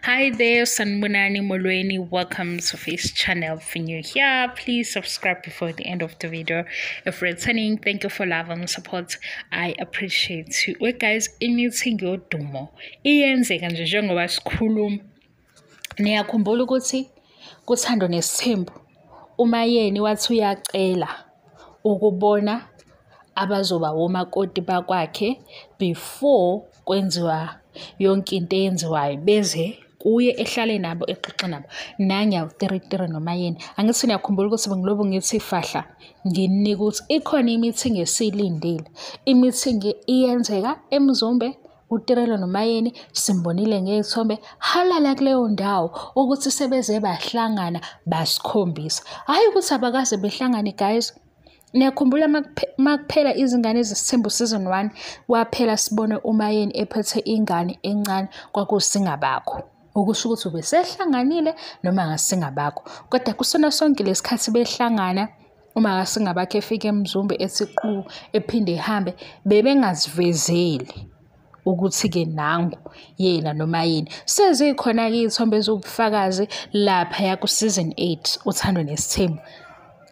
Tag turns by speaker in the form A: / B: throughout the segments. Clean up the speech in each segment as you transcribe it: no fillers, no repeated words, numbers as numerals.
A: Hi there, Sanbonani Molweni. Welcome to Face Channel. If you're new here, please subscribe before the end of the video. If returning, thank you for love and support. I appreciate you. Well, guys, imithi yodumo iyenzeka nje njengoba sikhuluma. Niyakhumbula ukuthi kuthando nesithembu uMayeni wathi uyacela ukubona abazoba womakoti bakwakhe before kwenziwa yonke into eyenziwayo beze kuye ehlale nabo exoxe nabo nangiyawu-33 noMayeni. Angithi niyakhumbula ukuthi bengilobo ngithi fahla nginika ukuthi ikhona imithingi esiyilindile. Imithingi iyenzeka eMzumbe, uTirelo noMayeni simbonile ngezithombe halala kuleyo ndawo ukuthi sebeze bahlangana basikhombisa. Hayi ukuthi abakaze behlangane guys. Niyakhumbula makuphela izingane ezisithembu season 1 waphela sibone uMayeni ephethe ingane encane kwakusingabakho. Ukusho ukuthi ubesehlanganile noma ngasingabakho. Kodwa kusona sonke lesikhathi behlangana uma ngasingabakho efika eMzumbe ethi qhu ephinde ehambe bebengazivezeli ukuthi ke nangu yena noMayeni. Sezikhona ke izithombe zobufakazi lapha ya ku season 8 uthando nesithembu.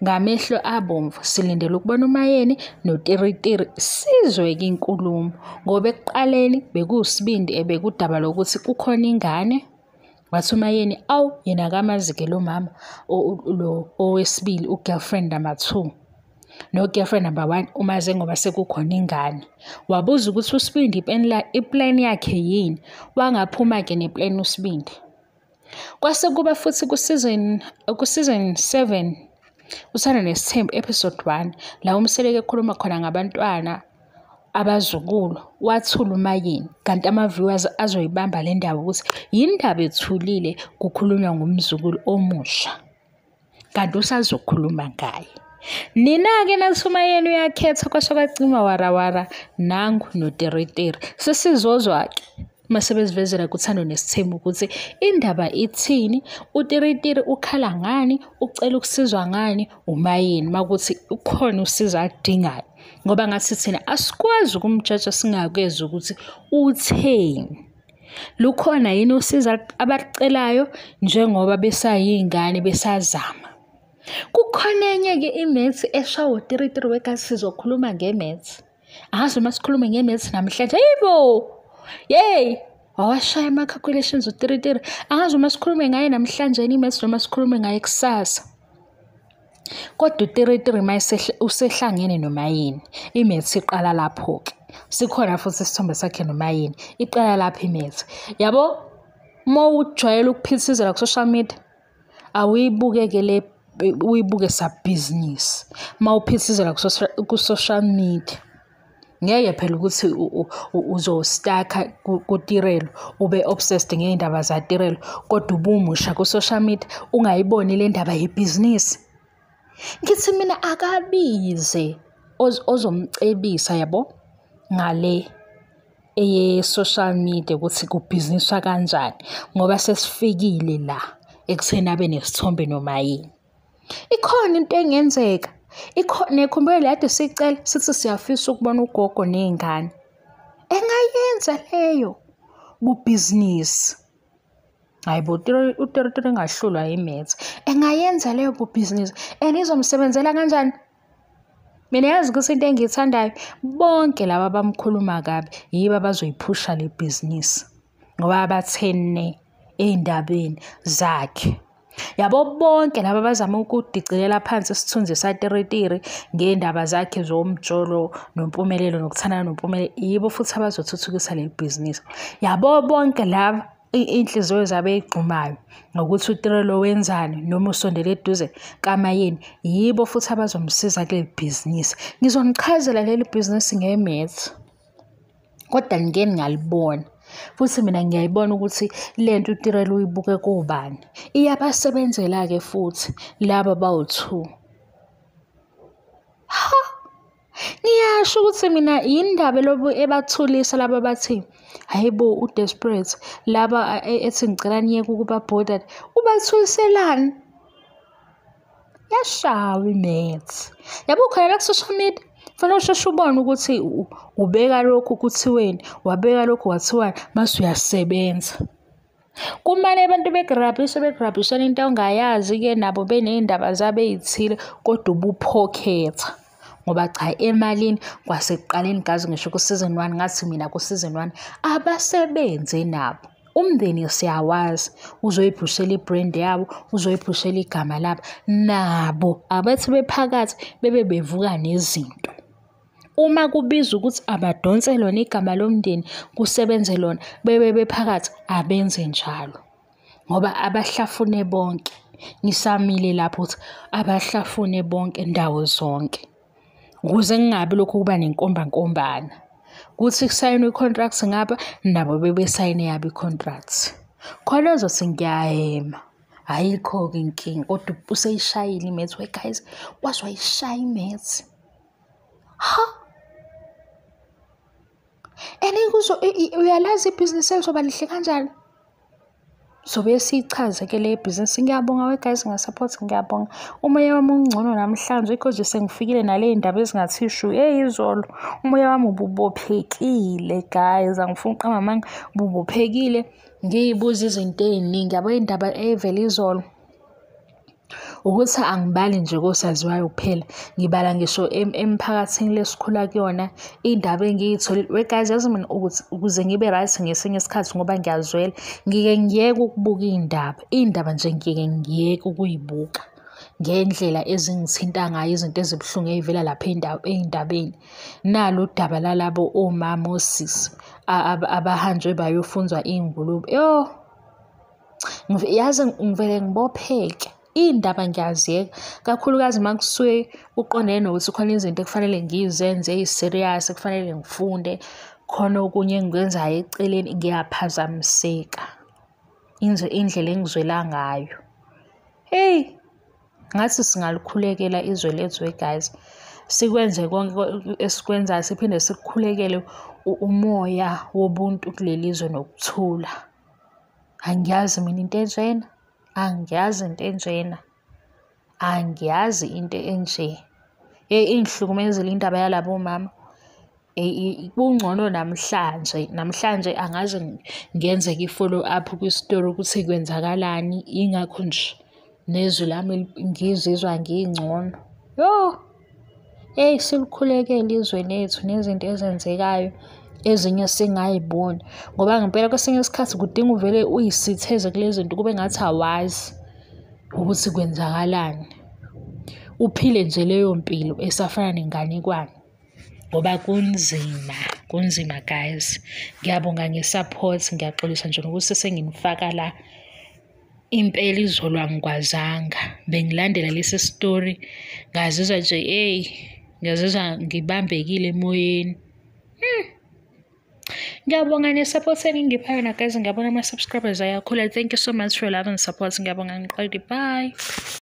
A: Ngamehlo abomvu silindele ukubona uMayeni noTiritiri sizwe ke inkulumo ngoba ekuqaleni bekuwusibindi ebekudaba lokuthi kukhona ingane wathi uMayeni awu yena kamazike lo mama lo owesibili ugirlfriend number 2 no girlfriend number 1 umaze ngoba sekukhona ingane. Wabuza ukuthi usibindi iplan yakhe yini wangaphuma ke neplan usibindi. Kwase kuba futhi ku season 7 uthando nesithembu episode 1 la umseleke ekhuluma khona ngabantwana abazukulu wathula uMayeni kanti ama-viewers azoyibamba le ndaba ukuthi yindaba ethulile kukhulunywa ngomzukulu omusha kanti usazokhuluma ngaye. Nina-ke nathi uMayeni uyakhetha kwasokacima warawara nangu noTiritiri sesizozwa-ke mase bezivezela kuthando nesithembu ukuthi indaba ithini, uTiritiri ukhala ngani, ucela ukusizwa ngani uMayeni makuthi ukhona usizo aludingayo ngoba ngathi thina asikwazi ukumjaja singakwezi ukuthi utheni. Lukhona yini usizo abalucelayo njengoba besayingane besazama. Kukhona enye-ke imaths eshawa uTiritiri wekazi sizokhuluma ngemaths. Angazi uma sikhulume ngemaths namhlanje yibo. Yey, wawashaya ama-calculations uTiritiri. Angazi uma sikhulume ngaye namhlanje imaths noma sikhulume ngaye kusasa. Kodwa uTiritiri usehlangene noMayeni. Imaths iqala lapho-ke. Sikhona futhi isithombe sakhe noMayeni. Iqala lapho imaths. Yabo, uma ujwayele ukuphithizela ku-social media, awuyibuke-ke le uyibuke sa-business. Uma uphithizela ku-social media. Ngeke phela ukuthi uzostaka kuTirelo ube obsessed ngeindaba zaTirelo kodwa ubumusha ku-social media ungayiboni le ndaba yebhizinisi. Ngithi mina akabize ozomcebisa yabo ngale eye-social media ukuthi kubhiziniswa kanjani ngoba sesifikile la ekutheni abe nesithombe noMayeni. Ikhona into engenzeka. Nekhumbule lade sicela sithi siyafisa ukubona ugogo nezingane. Engayenza leyo kubhizinisi. Hayibo uTiritiri engahlulwa imaths. Engayenza leyo kubhizinisi. Izomsebenzela kanjani? Mina yazi ukuthi into engiyithandayo bonke laba bamkhuluma kabi yibo abazoyiphusha le business ngoba bathene endabeni zakhe. Yabo bonke laba bazama ukudicilela phansi isithunzi saTiritiri ngendaba zakhe zomjolo nompumelelo nokuthandana nompumelelo yibo futhi abazothuthukisa le business. Yabo bonke laba inhliziyo zabo ezigqumayo ngokuthi uTirelo wenzani noma usondele eduze kaMayeni yibo futhi abazomsiza kule business. Ngizonichazela leli business ngemaths kodwa ngeke ngalibona. Futhi mina ngiyayibona ukuthi lento uTirelo uyibuke kubani. Iyabasebenzela-ke futhi laba bawu2. Ha! Ngiyasho ukuthi mina yindaba lobu ebathulisa laba bathi hayibo uDesperate laba ethi ngicela niyeke ukuba bothered ubathuliselani. Yashawa imaths. Yabo khona la ku-social media Fanele usheshe ubone ukuthi ubeka lokhu kuthiweni, wabeka lokhu wathiwani, mase uyasebenza. Kumane abantu begrabhisana into ongayazi-ke nabo beney'ndaba zabo ey'thile kodwa ubuphokhetha. Ngoba cha emalini kwasekuqaleni ngazi ngisho ku-season 1 ngathi mina ku-season 1 abasebenze nabo. Umndeni siyawazi uzoyiphushela i-brand yabo, uzoyiphushela igama labo. Nabo abathi bephakathi bebe bevuka nezinto. Uma kubizwa ukuthi abadonse lona igama lomndeni kusebenze lona bebe bephakathi abenze njalo. Ngoba abahlafune bonke. Ngisamile lapho ukuthi abahlafune bonke ndawo zonke. Ukuze kungabi lokhu kuba nenkombankombana. Kuthi kusayinwe i-contract ngapha nabo bebesayine yabo i-contract. Khona uzothi ngiyahema. Ayikho-ke inkinga kodwa useyishayile imethi. We guys, wazi wayishaya imethi. Ha? And uyalazi ibhizinisi elizoba lihle kanjani? Sobe siyichaze-ke le bhizinisi. Ngiyabonga we guys, ngiyasupport, ngiyabonga. Umoya wami ungcono namhlanje because sengifikile nale ndaba ezingathishu. Izolo umoya wami ububophekile guys. Angifuni uqamba amanga, ububophekile. Ngiyibuza izinto ey'ningi. Yabo indaba evela izolo ukuthi angibali nje kosaziwayo kuphela, ngibala ngisho emphakathini lesikhula kuyona indaba engiyitholile. We guys, yazi mina ukuthi ukuze ngibe right ngesinye isikhathi ngoba ngiyazwela, ngiyeke ukubuka iy'ndaba nje ngiyeke ngiyeke ukuyibuka ngendlela ezingithinta ngayo, izinto ezibuhlungu ey'vela lapha ey'ndabeni. Nalo udaba lalabo omama osisi abahanjwe bayofunzwa iy'ngulube. Yazi ngivele ngibopheke. Iy'ndaba ngiyaziyeka kakhulukazi uma kusuke uqondene nokuthi khona izinto ekufanele ngizenze eyi-serious, ekufanele ngifunde, khona okunye engikwenzayo eceleni ngiyaphazamiseka. Indlela engizwela ngayo. Ngathi singalukhulekela izwe lethu guys. Sikwenze konke esikwenzayo siphinde sikukhulekele umoya wobuntu kuleli zwe nokuthula. Angiyazi mina into enjena. Angiyazi into enjena. Angiyazi into enje. Ingihlukumezile indaba yalabo mama. Kungcono namhlanje angaze ngenze i-follow up kwi-story ukuthi kwenzakalani. Ingakho nje nezwi lami ngizizwa ngingcono. Silikhulekele izwe lethu nezinto ezenzekayo ezinye singayiboni. Ngoba ngempela kwesinye isikhathi kudinga uvele uyisitheze kule zinto kube ngathi awazi ukuthi kwenzakalani. Uphile nje leyo mpilo esafana nenganekwane. Ngoba kunzima guys. Ngiyabonga nge-support, ngiyaxolisa nje nokuthi senginifaka la. Impela izolo angikwazanga. Bengilandela lesi story. Ngazizwa nje ngazizwa ngibambekile emoyeni. Ngiyabonga ne-support engingipha yona guys. Ngiyabona ama-subscribers ayakhula. Thank you so much for your love and support. Ngiyabonga ngiqede. Bye.